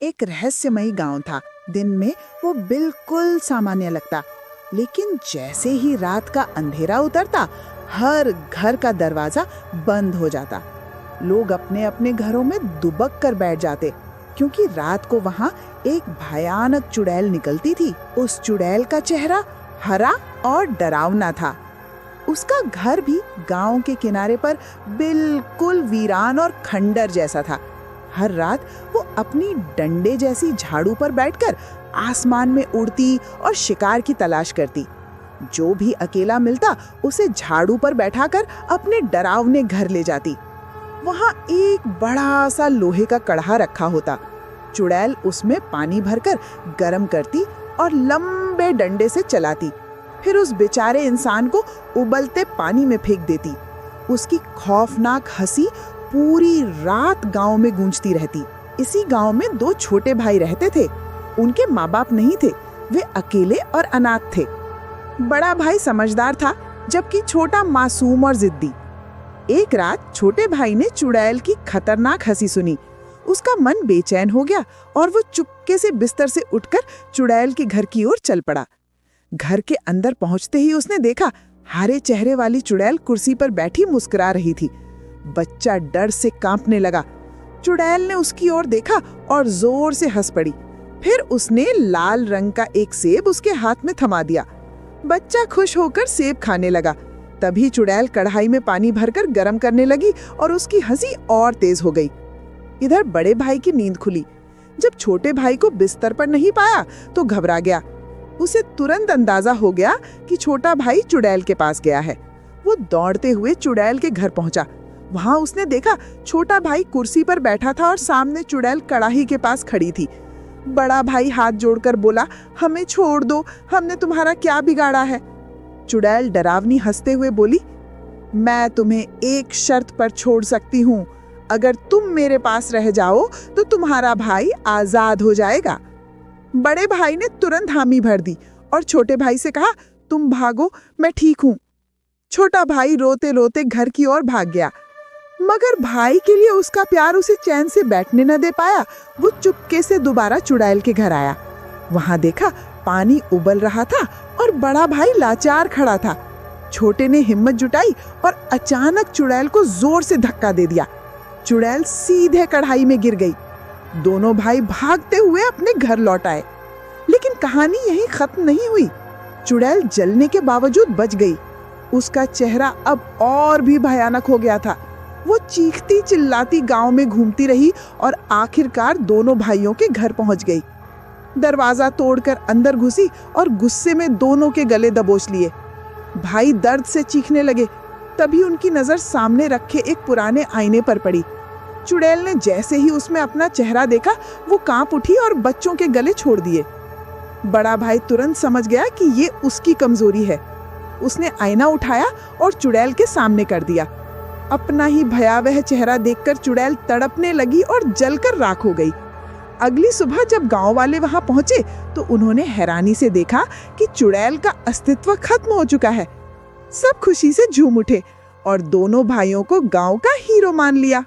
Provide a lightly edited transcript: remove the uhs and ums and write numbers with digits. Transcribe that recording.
एक रहस्यमयी गांव था। दिन में वो बिल्कुल सामान्य लगता, लेकिन जैसे ही रात का अंधेरा उतरता, हर घर का दरवाजा बंद हो जाता। लोग अपने अपने घरों में दुबक कर बैठ जाते, क्योंकि रात को वहां एक भयानक चुड़ैल निकलती थी। उस चुड़ैल का चेहरा हरा और डरावना था। उसका घर भी गांव के किनारे पर बिल्कुल वीरान और खंडर जैसा था। हर रात वो अपनी डंडे जैसी झाड़ू पर बैठकर आसमान में उड़ती और शिकार की तलाश करती। जो भी अकेला मिलता उसे झाड़ू पर बैठाकर अपने डरावने घर ले जाती। वहां एक बड़ा सा लोहे का कढ़ा रखा होता। चुड़ैल उसमें पानी भरकर गर्म करती और लंबे डंडे से चलाती, फिर उस बेचारे इंसान को उबलते पानी में फेंक देती। उसकी खौफनाक हंसी पूरी रात गांव में गूंजती रहती। इसी गांव में दो छोटे भाई रहते थे। उनके माँ बाप नहीं थे, वे अकेले और अनाथ थे। बड़ा भाई समझदार था, जबकि छोटा मासूम और जिद्दी। एक रात छोटे भाई ने चुड़ैल की खतरनाक हंसी सुनी। उसका मन बेचैन हो गया और वो चुपके से बिस्तर से उठकर चुड़ैल के घर की ओर चल पड़ा। घर के अंदर पहुंचते ही उसने देखा हरे चेहरे वाली चुड़ैल कुर्सी पर बैठी मुस्कुरा रही थी। बच्चा डर से कांपने लगा। चुड़ैल ने उसकी ओर देखा और जोर से हंस पड़ी। फिर उसने लाल रंग का एक सेब उसके हाथ में थमा दिया। बच्चा खुश होकर सेब खाने लगा। तभी चुड़ैल कढ़ाई में पानी भरकर गर्म करने लगी और उसकी हंसी और तेज हो गई। इधर बड़े भाई की नींद खुली। जब छोटे भाई को बिस्तर पर नहीं पाया तो घबरा गया। उसे तुरंत अंदाजा हो गया कि छोटा भाई चुड़ैल के पास गया है। वो दौड़ते हुए चुड़ैल के घर पहुंचा। वहां उसने देखा छोटा भाई कुर्सी पर बैठा था और सामने चुड़ैल कढ़ाई के पास खड़ी थी। बड़ा भाई हाथ जोड़कर बोला, हमें छोड़ दो, हमने तुम्हारा क्या बिगाड़ा है। चुड़ैल डरावनी हंसते हुए बोली, मैं तुम्हें एक शर्त पर छोड़ सकती हूँ। अगर तुम मेरे पास रह जाओ तो तुम्हारा भाई आजाद हो जाएगा। बड़े भाई ने तुरंत हामी भर दी और छोटे भाई से कहा, तुम भागो, मैं ठीक हूँ। छोटा भाई रोते रोते घर की ओर भाग गया, मगर भाई के लिए उसका प्यार उसे चैन से बैठने न दे पाया। वो चुपके से दोबारा चुड़ैल के घर आया। वहां देखा पानी उबल रहा था और बड़ा भाई लाचार खड़ा था। छोटे ने हिम्मत जुटाई और अचानक चुड़ैल को जोर से धक्का दे दिया। चुड़ैल सीधे कढ़ाई में गिर गई। दोनों भाई भागते हुए अपने घर लौट आए। लेकिन कहानी यहीं खत्म नहीं हुई। चुड़ैल जलने के बावजूद बच गई। उसका चेहरा अब और भी भयानक हो गया था। वो चीखती चिल्लाती गांव में घूमती रही और आखिरकार दोनों भाइयों के घर पहुंच गई। दरवाजा तोड़कर अंदर घुसी और गुस्से में दोनों के गले दबोच लिए। भाई दर्द से चीखने लगे। तभी उनकी नजर सामने रखे एक पुराने आईने पर पड़ी। चुड़ैल ने जैसे ही उसमें अपना चेहरा देखा, वो कांप उठी और बच्चों के गले छोड़ दिए। बड़ा भाई तुरंत समझ गया कि ये उसकी कमजोरी है। उसने आईना उठाया और चुड़ैल के सामने कर दिया। अपना ही भयावह चेहरा देखकर चुड़ैल तड़पने लगी और जलकर राख हो गई। अगली सुबह जब गांव वाले वहां पहुंचे तो उन्होंने हैरानी से देखा कि चुड़ैल का अस्तित्व खत्म हो चुका है। सब खुशी से झूम उठे और दोनों भाइयों को गांव का हीरो मान लिया।